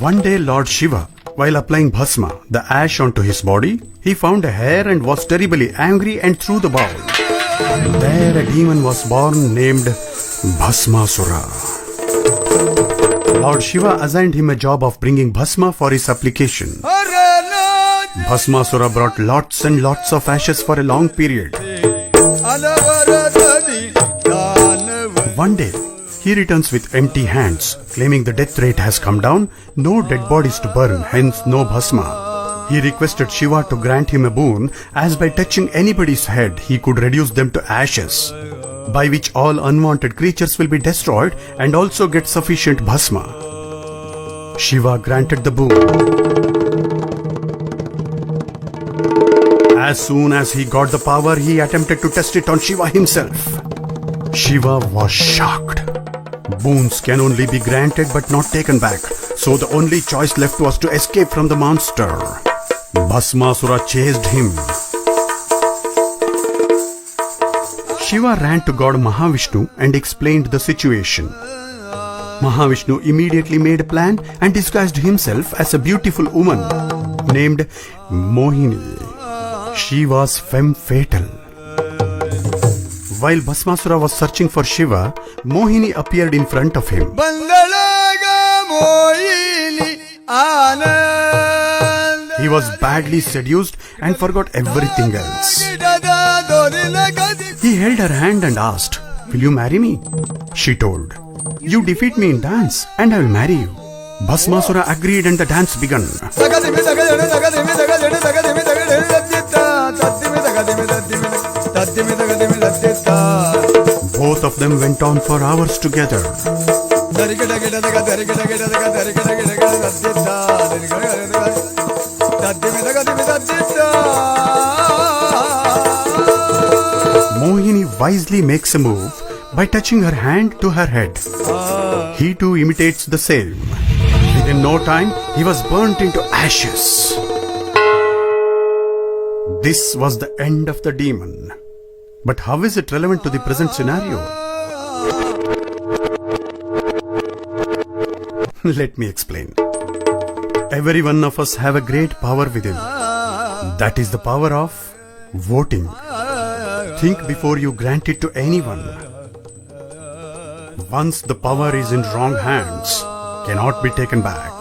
One day Lord Shiva, while applying bhasma, the ash onto his body, he found a hair and was terribly angry and threw the bowl. There a demon was born named Bhasmasura. Lord Shiva assigned him a job of bringing bhasma for his application. Bhasmasura brought lots and lots of ashes for a long period. One day, he returns with empty hands, claiming the death rate has come down, no dead bodies to burn, hence no bhasma. He requested Shiva to grant him a boon, as by touching anybody's head, he could reduce them to ashes, by which all unwanted creatures will be destroyed and also get sufficient bhasma. Shiva granted the boon. As soon as he got the power, he attempted to test it on Shiva himself. Shiva was shocked. Boons can only be granted but not taken back, so the only choice left was to escape from the monster. Bhasmasura chased him. Shiva ran to God Mahavishnu and explained the situation. Mahavishnu immediately made a plan and disguised himself as a beautiful woman named Mohini. She was femme fatale. While Bhasmasura was searching for Shiva, Mohini appeared in front of him. He was badly seduced and forgot everything else. He held her hand and asked, "Will you marry me?" She told, "You defeat me in dance and I will marry you." Bhasmasura agreed and the dance began. Both of them went on for hours together. Mohini wisely makes a move by touching her hand to her head. He too imitates the same. Within no time, he was burnt into ashes. This was the end of the demon. But how is it relevant to the present scenario? Let me explain. Every one of us have a great power within. That is the power of voting. Think before you grant it to anyone. Once the power is in wrong hands, cannot be taken back.